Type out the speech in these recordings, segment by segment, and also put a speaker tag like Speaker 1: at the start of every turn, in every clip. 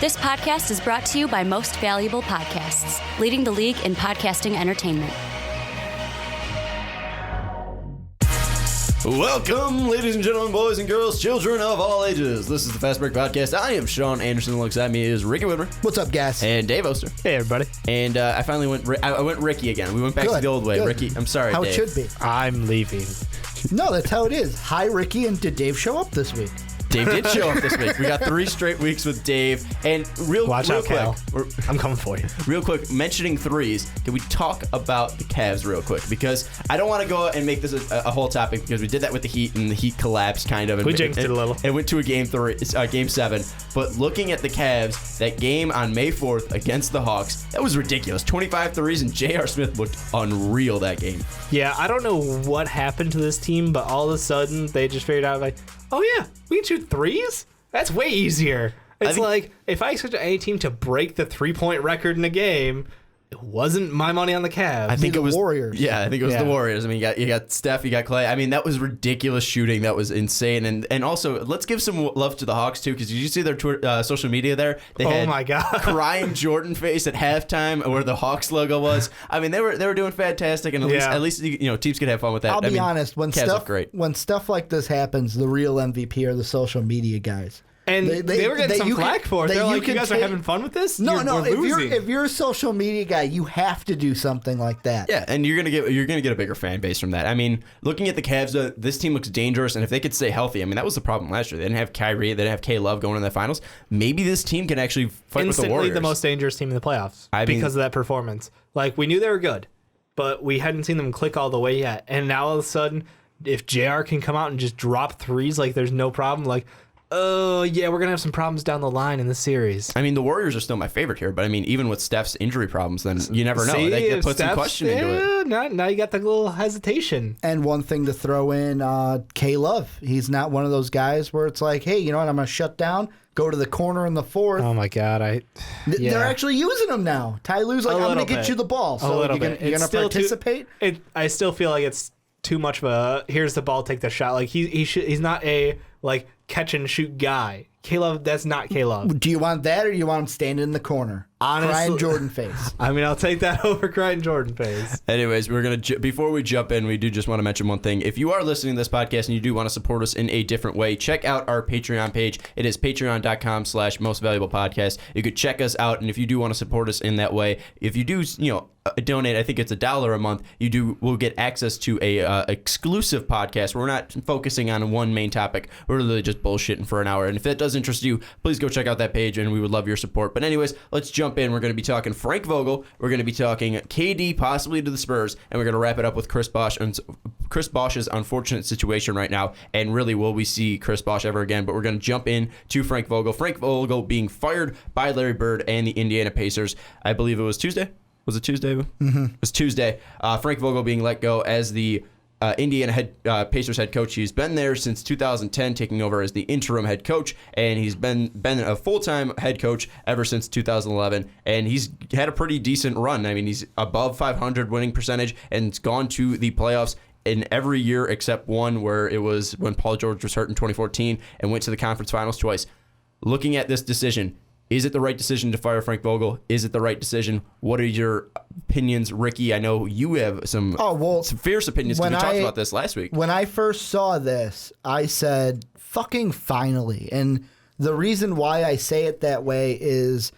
Speaker 1: This podcast is brought to you by Most Valuable Podcasts, leading the league in podcasting entertainment.
Speaker 2: Welcome, ladies and gentlemen, boys and girls, children of all ages. This is the Fast Break Podcast. I am Sean Anderson. Alongside me is Ricky Widmer.
Speaker 3: What's up, guys?
Speaker 2: And Dave Oster.
Speaker 4: Hey, everybody.
Speaker 2: And I finally went Ricky again. We went back to the old way.
Speaker 3: Good.
Speaker 2: Ricky, I'm sorry,
Speaker 3: How
Speaker 2: Dave.
Speaker 3: it should be.
Speaker 4: I'm leaving.
Speaker 3: No, that's how it is. Hi, Ricky, and did Dave show up this week?
Speaker 2: Dave did show up this week. We got 3 straight weeks with Dave. And
Speaker 4: Watch out,
Speaker 2: quick,
Speaker 4: Cal. I'm coming for you.
Speaker 2: Real quick, mentioning threes, can we talk about the Cavs real quick? Because I don't want to go and make this a whole topic because we did that with the Heat and the Heat collapsed kind of. And
Speaker 4: We jinxed it a little.
Speaker 2: It went to a game 7. But looking at the Cavs, that game on May 4th against the Hawks, that was ridiculous. 25 threes and J.R. Smith looked unreal that game.
Speaker 4: Yeah, I don't know what happened to this team, but all of a sudden they just figured out, like, oh yeah, we can shoot threes? That's way easier. It's like, if I expect any team to break the 3-point record in a game, it wasn't my money on the Cavs.
Speaker 2: I think it was
Speaker 3: Warriors.
Speaker 2: Yeah, I think it was the Warriors. I mean, you got Steph, you got Clay. I mean, that was ridiculous shooting. That was insane. And also, let's give some love to the Hawks too, because did you see their social media there? They had
Speaker 4: my God,
Speaker 2: crying Jordan face at halftime where the Hawks logo was. I mean, they were doing fantastic, and at least teams could have fun with that.
Speaker 3: I'll be honest, when
Speaker 2: Cavs
Speaker 3: stuff like this happens, the real MVP are the social media guys.
Speaker 4: And they were getting some flack for it. They're like, you guys are having fun with this?
Speaker 3: No.
Speaker 4: Losing.
Speaker 3: If you're a social media guy, you have to do something like that.
Speaker 2: Yeah, and you're gonna get a bigger fan base from that. I mean, looking at the Cavs, this team looks dangerous, and if they could stay healthy, I mean, that was the problem last year. They didn't have Kyrie, they didn't have K-Love going in the finals. Maybe this team can actually fight with the Warriors.
Speaker 4: Instantly the most dangerous team in the playoffs because of that performance. Like, we knew they were good, but we hadn't seen them click all the way yet. And now all of a sudden, if JR can come out and just drop threes like there's no problem, like, oh, yeah, we're going to have some problems down the line in this series.
Speaker 2: I mean, the Warriors are still my favorite here, but I mean, even with Steph's injury problems, then you never know. That puts some question into it.
Speaker 4: Now you got the little hesitation.
Speaker 3: And one thing to throw in, K-Love. He's not one of those guys where it's like, hey, you know what, I'm going to shut down, go to the corner in the fourth.
Speaker 4: Oh, my God.
Speaker 3: They're actually using him now. Ty Lue's like, I'm going to get you the ball. So you're going to participate?
Speaker 4: I still feel like it's too much of a, here's the ball, take the shot. Like, he's not a, like, catch and shoot guy. K-Love, that's not K-Love.
Speaker 3: Do you want that, or do you want him standing in the corner?
Speaker 4: Honestly,
Speaker 3: crying Jordan face.
Speaker 4: I mean, I'll take that over crying Jordan face.
Speaker 2: Anyways, we're going to, before we jump in, we do just want to mention one thing. If you are listening to this podcast and you do want to support us in a different way, check out our Patreon page. It is patreon.com/mostvaluablepodcast. You could check us out, and if you do want to support us in that way, if you do, donate, I think it's $1 a month, will get access to a exclusive podcast. We're not focusing on one main topic. We're really just bullshitting for an hour. And if that does interest you, please go check out that page, and we would love your support. But anyways, let's jump in. We're going to be talking Frank Vogel. We're going to be talking KD possibly to the Spurs, and we're going to wrap it up with Chris Bosh's unfortunate situation right now. And really, will we see Chris Bosh ever again? But we're going to jump in to Frank Vogel. Frank Vogel being fired by Larry Bird and the Indiana Pacers. I believe it was Tuesday. Was it Tuesday? Mm-hmm. It was Tuesday. Frank Vogel being let go as the Indiana Pacers head coach. He's been there since 2010, taking over as the interim head coach, and he's been a full-time head coach ever since 2011, and he's had a pretty decent run. I mean, he's above 500 winning percentage, and it's gone to the playoffs in every year except one, where it was when Paul George was hurt in 2014 and went to the conference finals twice. Looking at this decision, is it the right decision to fire Frank Vogel? Is it the right decision? What are your opinions, Ricky? I know you have some fierce opinions because we talked about this last week.
Speaker 3: When I first saw this, I said, fucking finally. And the reason why I say it that way is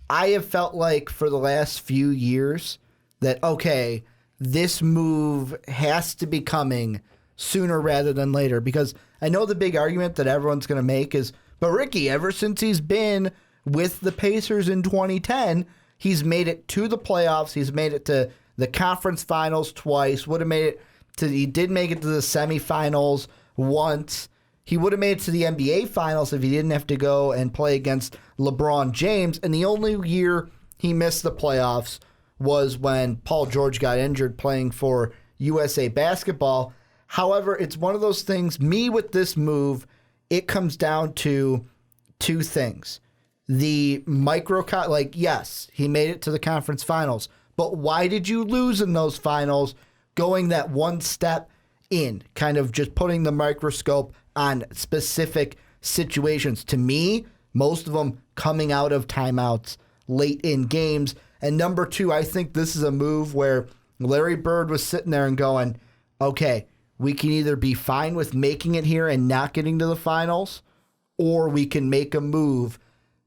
Speaker 3: I have felt like for the last few years that, okay, this move has to be coming sooner rather than later. Because I know the big argument that everyone's going to make is, but Ricky, ever since he's been with the Pacers in 2010, he's made it to the playoffs. He's made it to the conference finals twice. He did make it to the semifinals once. He would have made it to the NBA finals if he didn't have to go and play against LeBron James. And the only year he missed the playoffs was when Paul George got injured playing for USA Basketball. However, it's one of those things, with this move, it comes down to two things. The yes, he made it to the conference finals, but why did you lose in those finals going that one step in, kind of just putting the microscope on specific situations? To me, most of them coming out of timeouts late in games. And number two, I think this is a move where Larry Bird was sitting there and going, okay, we can either be fine with making it here and not getting to the finals, or we can make a move.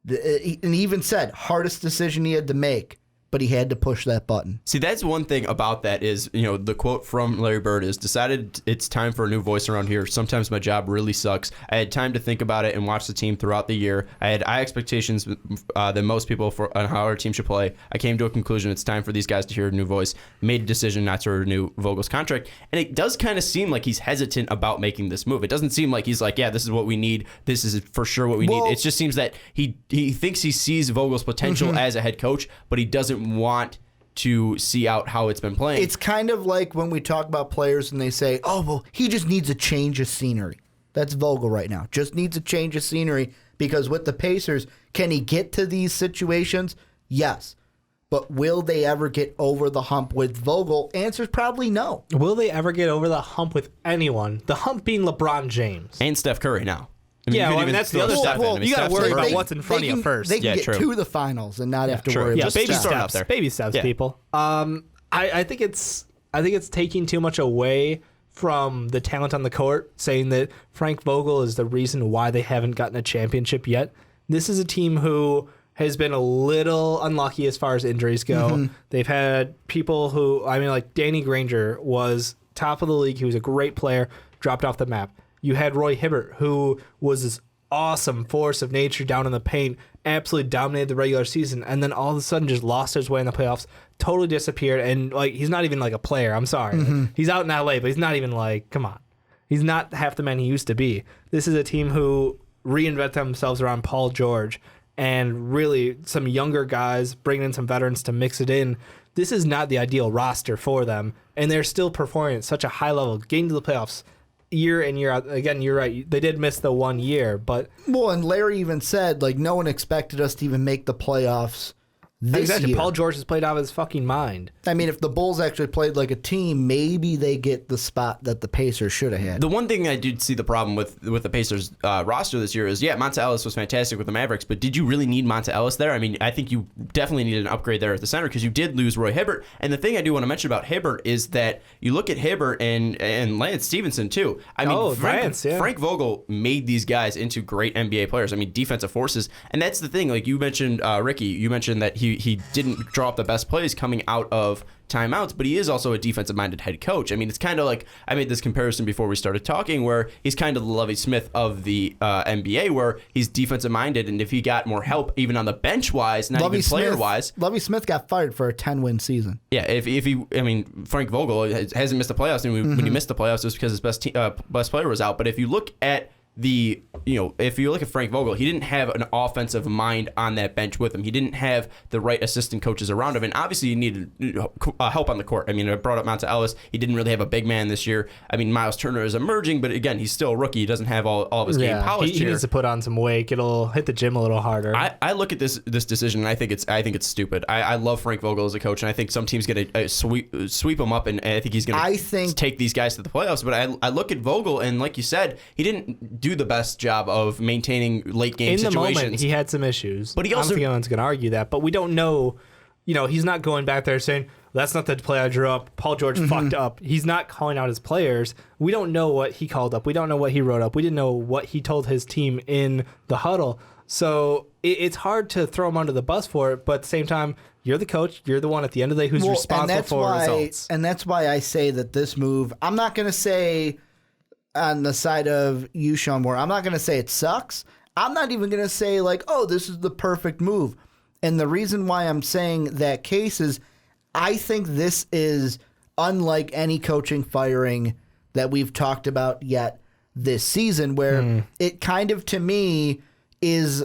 Speaker 3: And he even said, hardest decision he had to make, but he had to push that button.
Speaker 2: See, that's one thing about that is, the quote from Larry Bird is, decided it's time for a new voice around here. Sometimes my job really sucks. I had time to think about it and watch the team throughout the year. I had high expectations than most people on how our team should play. I came to a conclusion it's time for these guys to hear a new voice. Made a decision not to renew Vogel's contract. And it does kind of seem like he's hesitant about making this move. It doesn't seem like he's like, yeah, this is what we need. This is for sure what we need. It just seems that he thinks he sees Vogel's potential as a head coach, but he doesn't want to see out how it's been playing.
Speaker 3: It's kind of like when we talk about players and they say, oh, well, he just needs a change of scenery. That's Vogel right now. Just needs a change of scenery, because with the Pacers, can he get to these situations? Yes. But will they ever get over the hump with Vogel? Answer's probably no.
Speaker 4: Will they ever get over the hump with anyone? The hump being LeBron James.
Speaker 2: And Steph Curry now.
Speaker 4: That's the other stuff. You got to worry about what's in front of you first.
Speaker 3: They can get to the finals and not have to worry about
Speaker 4: baby steps. Baby steps, people. I think it's taking too much away from the talent on the court, saying that Frank Vogel is the reason why they haven't gotten a championship yet. This is a team who has been a little unlucky as far as injuries go. Mm-hmm. They've had people who, like Danny Granger was top of the league. He was a great player, dropped off the map. You had Roy Hibbert, who was this awesome force of nature down in the paint, absolutely dominated the regular season, and then all of a sudden just lost his way in the playoffs, totally disappeared, and he's not even like a player. I'm sorry. Mm-hmm. He's out in LA, but he's not even come on. He's not half the man he used to be. This is a team who reinvent themselves around Paul George and really some younger guys, bringing in some veterans to mix it in. This is not the ideal roster for them, and they're still performing at such a high level, getting to the playoffs year in, year out. Again, you're right. They did miss the 1 year, but...
Speaker 3: Well, and Larry even said, no one expected us to even make the playoffs this year.
Speaker 4: Paul George has played out of his fucking mind.
Speaker 3: If the Bulls actually played like a team, maybe they get the spot that the Pacers should have had.
Speaker 2: The one thing I did see the problem with the Pacers roster this year is, Monta Ellis was fantastic with the Mavericks, but did you really need Monta Ellis there? I think you definitely needed an upgrade there at the center, because you did lose Roy Hibbert. And the thing I do want to mention about Hibbert is that you look at Hibbert and Lance Stevenson too. Frank Vogel made these guys into great NBA players. Defensive forces. And that's the thing. You mentioned, Ricky, you mentioned that he didn't draw up the best plays coming out of timeouts, but he is also a defensive-minded head coach. It's kind of like, I made this comparison before we started talking, where he's kind of the Lovie Smith of the NBA, where he's defensive-minded, and if he got more help, even on the bench-wise, not even player-wise.
Speaker 3: Lovie Smith got fired for a 10-win season.
Speaker 2: Yeah, if he, Frank Vogel hasn't missed the playoffs, and when he missed the playoffs, it was because his best player was out. But if you look at if you look at Frank Vogel, he didn't have an offensive mind on that bench with him. He didn't have the right assistant coaches around him, and obviously he needed help on the court. I brought up Monta Ellis. He didn't really have a big man this year. Miles Turner is emerging, but again, he's still a rookie. He doesn't have all of his game polished
Speaker 4: he
Speaker 2: here.
Speaker 4: Needs to put on some weight. It'll hit the gym a little harder.
Speaker 2: I look at this decision, and I think it's stupid. I love Frank Vogel as a coach, and I think some teams going to sweep him up, and I think he's going to take these guys to the playoffs. But I look at Vogel, and like you said, he didn't do the best job of maintaining late game situations.
Speaker 4: In the moment, he had some issues.
Speaker 2: But he also,
Speaker 4: I don't think anyone's going to argue that. But we don't know. He's not going back there saying, that's not the play I drew up. Paul George fucked up. He's not calling out his players. We don't know what he called up. We don't know what he wrote up. We didn't know what he told his team in the huddle. So it's hard to throw him under the bus for it. But at the same time, you're the coach. You're the one at the end of the day who's responsible for results.
Speaker 3: And that's why I say that this move, I'm not going to say on the side of you, Sean Moore, I'm not going to say it sucks. I'm not even going to say this is the perfect move. And the reason why I'm saying that case is I think this is unlike any coaching firing that we've talked about yet this season, where it kind of, to me, it's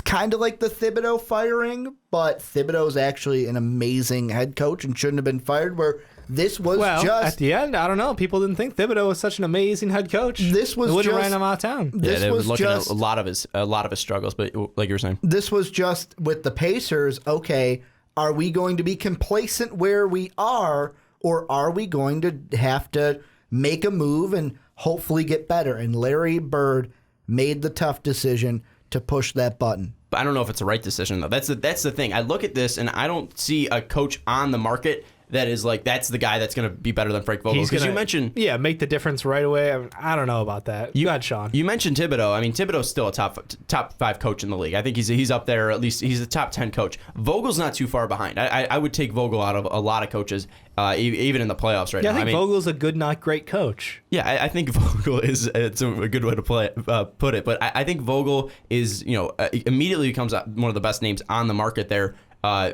Speaker 3: kind of like the Thibodeau firing, but Thibodeau's actually an amazing head coach and shouldn't have been fired, where this was
Speaker 4: at the end, I don't know. People didn't think Thibodeau was such an amazing head coach.
Speaker 3: This was
Speaker 4: wouldn't ran him out of town.
Speaker 2: They were looking at a lot of his struggles, but like you were saying,
Speaker 3: this was just with the Pacers. Okay, are we going to be complacent where we are, or are we going to have to make a move and hopefully get better? And Larry Bird made the tough decision to push that button.
Speaker 2: But I don't know if it's the right decision, though. That's the thing. I look at this, and I don't see a coach on the market that is like, that's the guy that's going to be better than Frank Vogel. Because you mentioned...
Speaker 4: Yeah, make the difference right away. I don't know about that. You got Sean.
Speaker 2: You mentioned Thibodeau. I mean, Thibodeau's still a top 5 coach in the league. I think he's up there, at least he's a top 10 coach. Vogel's not too far behind. I would take Vogel out of a lot of coaches, even in the playoffs right now.
Speaker 4: I think Vogel's a good, not great coach.
Speaker 2: Yeah, I think Vogel is it's a good way to put it. But I think Vogel is, immediately becomes one of the best names on the market there.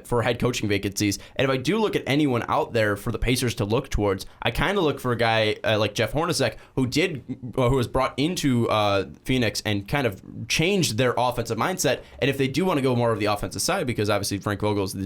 Speaker 2: For head coaching vacancies. And if I do look at anyone out there for the Pacers to look towards, I kind of look for a guy like Jeff Hornacek, who was brought into Phoenix and kind of changed their offensive mindset. And if they do want to go more of the offensive side, because obviously Frank Vogel was a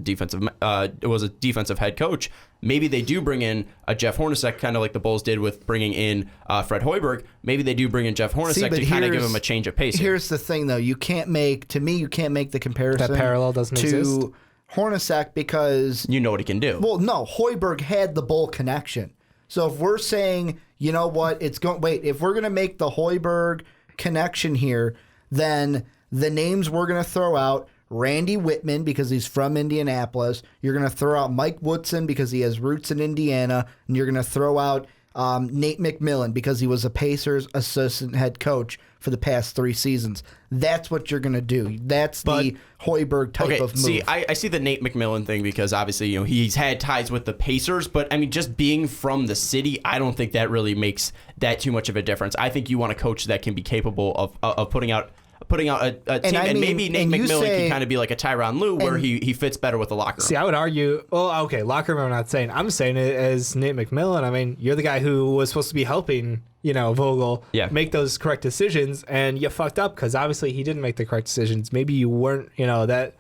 Speaker 2: defensive head coach, maybe they do bring in a Jeff Hornacek, kind of like the Bulls did with bringing in Fred Hoiberg. Maybe they do bring in Jeff Hornacek to kind of give him a change of pace.
Speaker 3: Here's the thing, though. You can't make the comparison.
Speaker 4: That parallel doesn't exist.
Speaker 3: Hornacek, because
Speaker 2: you know what he can do.
Speaker 3: Well, no, Hoiberg had the Bull connection. So if we're saying, you know what, if we're going to make the Hoiberg connection here, then the names we're going to throw out, Randy Widmer, because he's from Indianapolis. You're going to throw out Mike Woodson because he has roots in Indiana, and you're going to throw out Nate McMillan because he was a Pacers assistant head coach for the past 3 seasons. That's what you're going to do. That's the Hoiberg type of move.
Speaker 2: See, I see the Nate McMillan thing because obviously, he's had ties with the Pacers, but I mean, just being from the city, I don't think that really makes that too much of a difference. I think you want a coach that can be capable of putting out a team, and maybe Nate McMillan can kind of be like a Tyronn Lue, where he fits better with the locker room.
Speaker 4: See, I would argue, locker room I'm not saying. I'm saying it as Nate McMillan. I mean, you're the guy who was supposed to be helping, Vogel make those correct decisions, and you fucked up because obviously he didn't make the correct decisions. Maybe you weren't, that,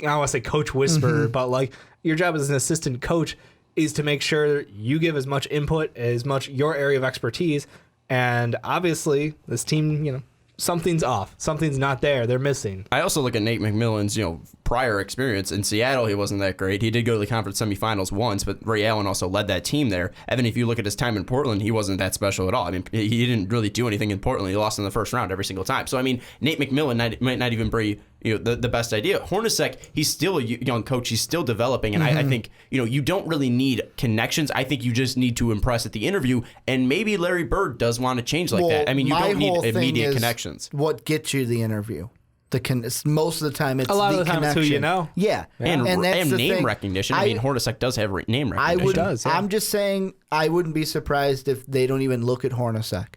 Speaker 4: I don't want to say coach whisperer, but like your job as an assistant coach is to make sure you give as much input, as much your area of expertise, and obviously this team, something's off. Something's not there. They're missing.
Speaker 2: I also look at Nate McMillan's, prior experience. In Seattle, he wasn't that great. He did go to the conference semifinals once, but Ray Allen also led that team there. And then if you look at his time in Portland, he wasn't that special at all. I mean, he didn't really do anything in Portland. He lost in the first round every single time. So, I mean, Nate McMillan might not even be the best idea. Hornacek, he's still a young coach. He's still developing. And I think, you don't really need connections. I think you just need to impress at the interview. And maybe Larry Bird does want to change like that. I mean, you don't need immediate connections.
Speaker 3: What gets you the interview? Most of the time, it's
Speaker 4: a lot
Speaker 3: the
Speaker 4: of the time
Speaker 3: connection.
Speaker 4: It's who you know.
Speaker 3: Yeah.
Speaker 2: And
Speaker 3: that's the
Speaker 2: name
Speaker 3: thing.
Speaker 2: recognition. I mean, Hornacek does have name recognition.
Speaker 3: I'm just saying I wouldn't be surprised if they don't even look at Hornacek,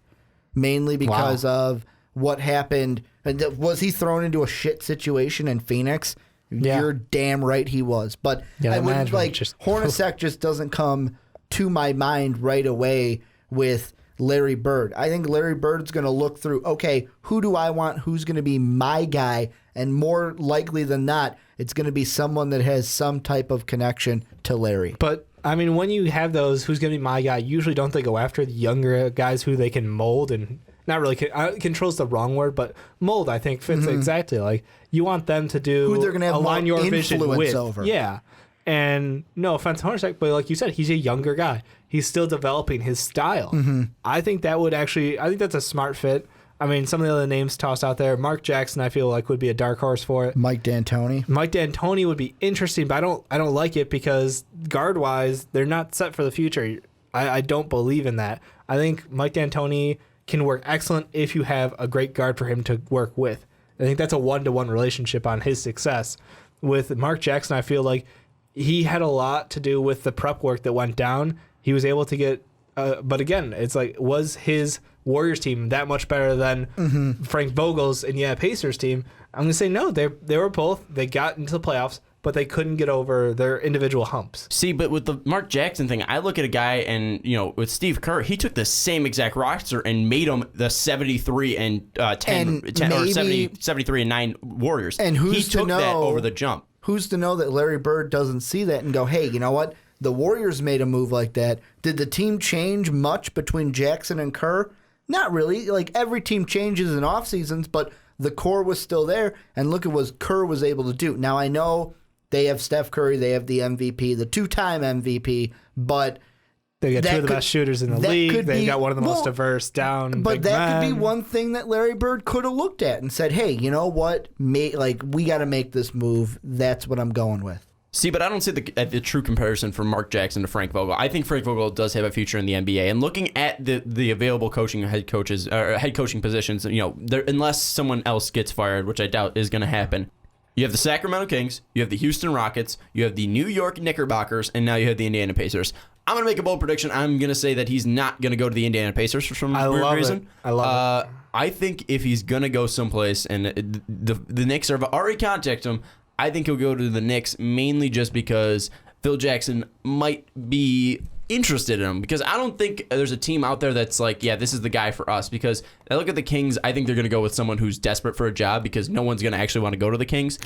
Speaker 3: mainly because of what happened. Was he thrown into a shit situation in Phoenix? Yeah. You're damn right he was. But I wouldn't Hornacek just doesn't come to my mind right away with Larry Bird. I think Larry Bird's going to look through, okay, who do I want? Who's going to be my guy? And more likely than not, it's going to be someone that has some type of connection to Larry.
Speaker 4: But, I mean, when you have those, who's going to be my guy, usually don't they go after the younger guys who they can mold and not really, control's the wrong word, but mold, I think, fits exactly. Like, you want them to do,
Speaker 3: who they're going to have
Speaker 4: align your vision with.
Speaker 3: Over.
Speaker 4: Yeah. And no offense to Hornacek, but like you said, he's a younger guy. He's still developing his style. I think that's a smart fit. I mean, some of the other names tossed out there, Mark Jackson, I feel like would be a dark horse for it.
Speaker 3: Mike D'Antoni
Speaker 4: would be interesting, but I don't like it because guard wise, they're not set for the future. I don't believe in that. I think Mike D'Antoni can work excellent if you have a great guard for him to work with. I think that's a 1-to-1 relationship on his success. With Mark Jackson, I feel like he had a lot to do with the prep work that went down. He was able to get, but again, it's like, was his Warriors team that much better than Frank Vogel's Indiana Pacers team? I'm going to say no. They were both. They got into the playoffs, but they couldn't get over their individual humps.
Speaker 2: See, but with the Mark Jackson thing, I look at a guy and, with Steve Kerr, he took the same exact roster and made them the 73 and 10 or 73 and 9 Warriors.
Speaker 3: And
Speaker 2: he took that over the jump.
Speaker 3: Who's to know that Larry Bird doesn't see that and go, hey, you know what? The Warriors made a move like that. Did the team change much between Jackson and Kerr? Not really. Like, every team changes in off seasons, but the core was still there. And look at what Kerr was able to do. Now, I know they have Steph Curry. They have the MVP, the 2-time MVP. But
Speaker 4: They got two of the best shooters in the league. They got one of the most diverse down.
Speaker 3: But that could be one thing that Larry Bird could have looked at and said, "Hey, you know what? We got to make this move. That's what I'm going with."
Speaker 2: See, but I don't see the true comparison from Mark Jackson to Frank Vogel. I think Frank Vogel does have a future in the NBA. And looking at the available head coaching positions, unless someone else gets fired, which I doubt is going to happen. You have the Sacramento Kings, you have the Houston Rockets, you have the New York Knickerbockers, and now you have the Indiana Pacers. I'm going to make a bold prediction. I'm going to say that he's not going to go to the Indiana Pacers for some weird reason.
Speaker 4: I love it.
Speaker 2: I think if he's going to go someplace, and the Knicks have already contacted him, I think he'll go to the Knicks mainly just because Phil Jackson might be interested in him, because I don't think there's a team out there that's like, yeah, this is the guy for us. Because I look at the Kings, I think they're going to go with someone who's desperate for a job, because no one's going to actually want to go to the Kings.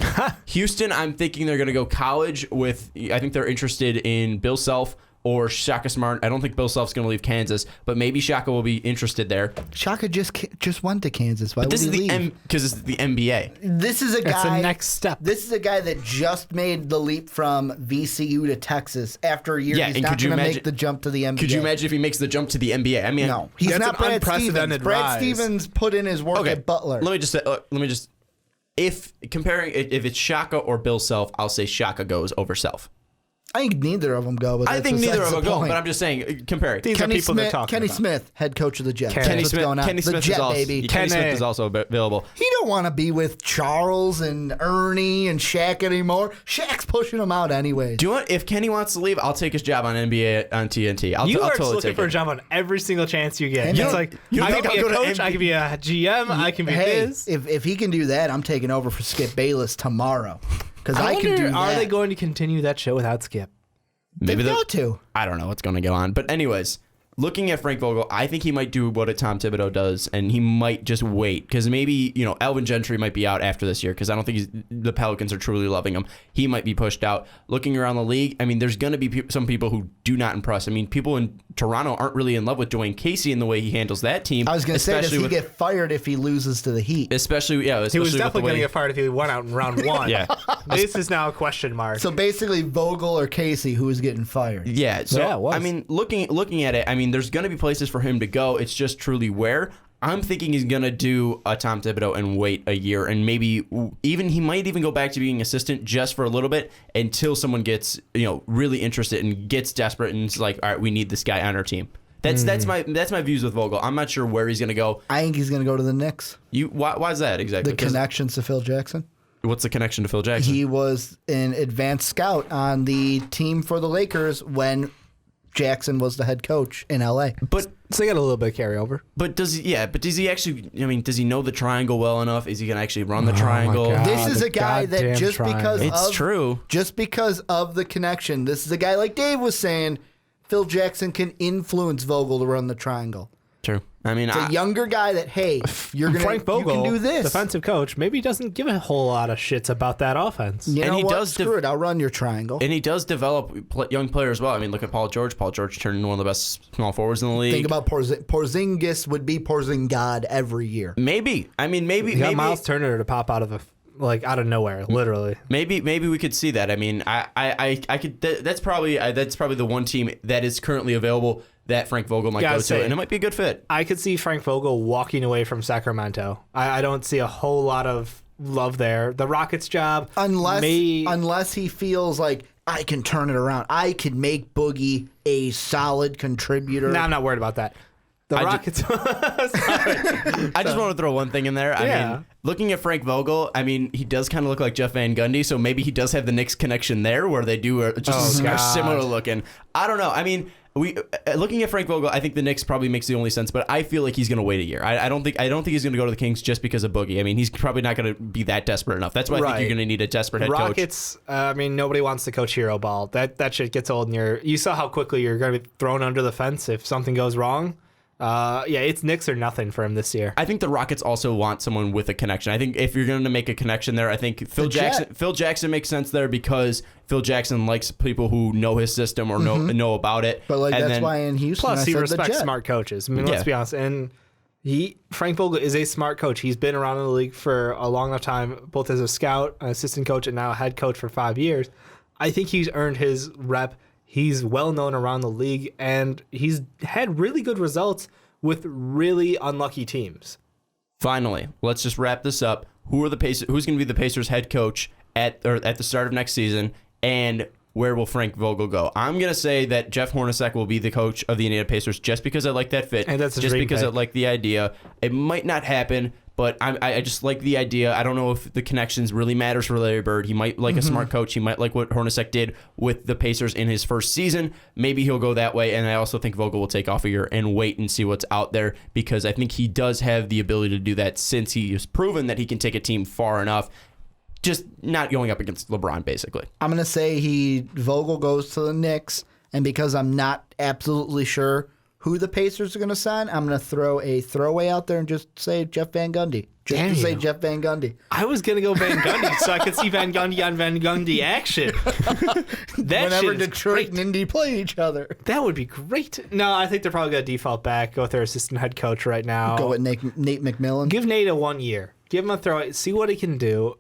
Speaker 2: Houston, I'm thinking they're going to go college with, I think they're interested in Bill Self or Shaka Smart. I don't think Bill Self's going to leave Kansas, but maybe Shaka will be interested there.
Speaker 3: Shaka just went to Kansas. Why would he leave?
Speaker 2: Because it's the NBA.
Speaker 3: This is a guy.
Speaker 4: That's the next step.
Speaker 3: This is a guy that just made the leap from VCU to Texas after a year.
Speaker 2: Yeah,
Speaker 3: he's
Speaker 2: and
Speaker 3: not
Speaker 2: could you
Speaker 3: going to
Speaker 2: imagine
Speaker 3: make the jump to the NBA.
Speaker 2: Could you imagine if he makes the jump to the NBA? I mean,
Speaker 3: no, he's not Brad Stevens. Brad Stevens put in his work at Butler.
Speaker 2: Let me just. If it's Shaka or Bill Self, I'll say Shaka goes over Self.
Speaker 3: I think neither of them go. But
Speaker 2: I think neither of them go, but I'm just saying, comparing.
Speaker 4: These are people they're talking
Speaker 3: Kenny
Speaker 4: about.
Speaker 3: Smith, head coach of the Jets.
Speaker 2: Kenny Smith is also available.
Speaker 3: He don't want to be with Charles and Ernie and Shaq anymore. Shaq's pushing him out anyways.
Speaker 2: Do you want? If Kenny wants to leave, I'll take his job on NBA on TNT.
Speaker 4: You
Speaker 2: I'll
Speaker 4: are
Speaker 2: totally
Speaker 4: looking
Speaker 2: take
Speaker 4: for
Speaker 2: it.
Speaker 4: a job on every single chance you get.
Speaker 3: You
Speaker 4: It's
Speaker 3: don't-
Speaker 4: like
Speaker 3: you
Speaker 4: I
Speaker 3: don't
Speaker 4: can be a
Speaker 3: go to
Speaker 4: coach, I can be a GM, I can be
Speaker 3: Hey,
Speaker 4: this.
Speaker 3: if he can do that, I'm taking over for Skip Bayless tomorrow because I can do that.
Speaker 4: Are they going to continue that show without Skip?
Speaker 2: Maybe
Speaker 3: They've got to.
Speaker 2: I don't know what's going to go on. But anyways, looking at Frank Vogel, I think he might do what a Tom Thibodeau does, and he might just wait. Because maybe, Alvin Gentry might be out after this year, because I don't think the Pelicans are truly loving him. He might be pushed out. Looking around the league, I mean, there's going to be some people who do not impress. I mean, people in Toronto aren't really in love with Dwayne Casey and the way he handles that team.
Speaker 3: I was going to say, does he get fired if he loses to the Heat?
Speaker 2: Especially
Speaker 4: He was definitely going to get fired if he went out in round one.
Speaker 2: Yeah.
Speaker 4: This is now a question mark.
Speaker 3: So basically, Vogel or Casey, who is getting fired?
Speaker 2: Yeah. So,
Speaker 4: Yeah, it was.
Speaker 2: I mean, looking at it, I mean, there's going to be places for him to go. It's just truly where. I'm thinking he's going to do a Tom Thibodeau and wait a year, and maybe he might even go back to being assistant just for a little bit until someone gets, really interested and gets desperate and is like, all right, we need this guy on our team. That's my views with Vogel. I'm not sure where he's going to go.
Speaker 3: I think he's going to go to the Knicks.
Speaker 2: Why is that exactly?
Speaker 3: The connections to Phil Jackson.
Speaker 2: What's the connection to Phil Jackson?
Speaker 3: He was an advanced scout on the team for the Lakers when Jackson was the head coach in LA.
Speaker 2: But
Speaker 4: so they got a little bit of carryover.
Speaker 2: But does he actually? I mean, does he know the triangle well enough? Is he gonna actually run the triangle?
Speaker 4: God.
Speaker 3: This is
Speaker 4: the
Speaker 3: a guy that
Speaker 4: goddamn
Speaker 3: just
Speaker 4: triangle.
Speaker 3: just because of the connection. This is a guy like Dave was saying. Phil Jackson can influence Vogel to run the triangle.
Speaker 2: True. I mean,
Speaker 3: It's a younger guy that, hey,
Speaker 4: Frank Vogel,
Speaker 3: you can do this.
Speaker 4: defensive coach, maybe he doesn't give a whole lot of shits about that offense.
Speaker 3: You know
Speaker 2: he
Speaker 3: what?
Speaker 2: does
Speaker 3: Screw it. I'll run your triangle.
Speaker 2: And he does develop young players well. I mean, look at Paul George. Paul George turned into one of the best small forwards in the league.
Speaker 3: Think about Porzingis would be Porzingod every year.
Speaker 2: Maybe. I mean, maybe.
Speaker 4: You got Miles Turner to pop out of nowhere, literally.
Speaker 2: Maybe we could see that. I mean, I could. That's probably the one team that is currently available that Frank Vogel might go to, and it might be a good fit.
Speaker 4: I could see Frank Vogel walking away from Sacramento. I don't see a whole lot of love there. The Rockets job,
Speaker 3: unless he feels like I can turn it around. I can make Boogie a solid contributor.
Speaker 4: No, I'm not worried about that. The Rockets.
Speaker 2: I just want to throw one thing in there. I mean, looking at Frank Vogel, I mean, he does kind of look like Jeff Van Gundy, so maybe he does have the Knicks connection there, where they do are similar looking. I don't know. I mean, looking at Frank Vogel, I think the Knicks probably makes the only sense, but I feel like he's going to wait a year. I don't think he's going to go to the Kings just because of Boogie. I mean, he's probably not going to be that desperate enough. That's why I think you're going to need a desperate head coach.
Speaker 4: Rockets, I mean, nobody wants to coach hero ball. That shit gets old, and you saw how quickly you're going to be thrown under the fence if something goes wrong. It's Knicks or nothing for him this year.
Speaker 2: I think the Rockets also want someone with a connection. I think if you're going to make a connection there, I think Phil Jackson makes sense there because Phil Jackson likes people who know his system or know about it.
Speaker 3: But that's why in Houston,
Speaker 4: plus he respects smart coaches. I mean, let's be honest. And Frank Vogel is a smart coach. He's been around in the league for a long enough time, both as a scout, an assistant coach, and now a head coach for 5 years. I think he's earned his rep. He's well known around the league, and he's had really good results with really unlucky teams.
Speaker 2: Finally, let's just wrap this up. Who are the Pacers? Who's going to be the Pacers head coach at the start of next season? And where will Frank Vogel go? I'm going to say that Jeff Hornacek will be the coach of the Indiana Pacers just because I like that fit.
Speaker 4: And that's
Speaker 2: just because I like the idea. It might not happen, but I just like the idea. I don't know if the connections really matters for Larry Bird. He might like a smart coach. He might like what Hornacek did with the Pacers in his first season. Maybe he'll go that way. And I also think Vogel will take off a year and wait and see what's out there, because I think he does have the ability to do that, since he has proven that he can take a team far enough. Just not going up against LeBron, basically.
Speaker 3: I'm going to say Vogel goes to the Knicks, and because I'm not absolutely sure who the Pacers are going to sign, I'm going to throw a throwaway out there and just say Jeff Van Gundy. Jeff Van Gundy.
Speaker 4: I was going to go Van Gundy so I could see Van Gundy on Van Gundy action.
Speaker 3: Whenever Detroit and Indy play each other.
Speaker 4: That would be great. No, I think they're probably going to default back, go with their assistant head coach right now.
Speaker 3: Go with Nate McMillan.
Speaker 4: Give Nate a 1 year. Give him a throw. See what he can do.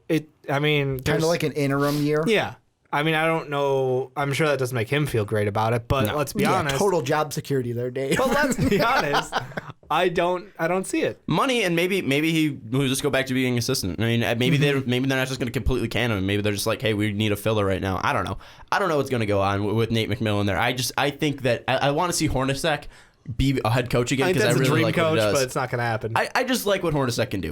Speaker 3: Kind of like an interim year.
Speaker 4: Yeah. I mean, I don't know. I'm sure that doesn't make him feel great about it, but let's be honest.
Speaker 3: Total job security there, Dave.
Speaker 4: But let's be honest. I don't see it.
Speaker 2: Money, and maybe he will just go back to being assistant. I mean, maybe they're not just going to completely can him. Maybe they're just like, hey, we need a filler right now. I don't know. I don't know what's going to go on with Nate McMillan there. I think that I want to see Hornacek be a head coach again, because I really like what he does.
Speaker 4: But it's not going to happen.
Speaker 2: I just like what Hornacek can do.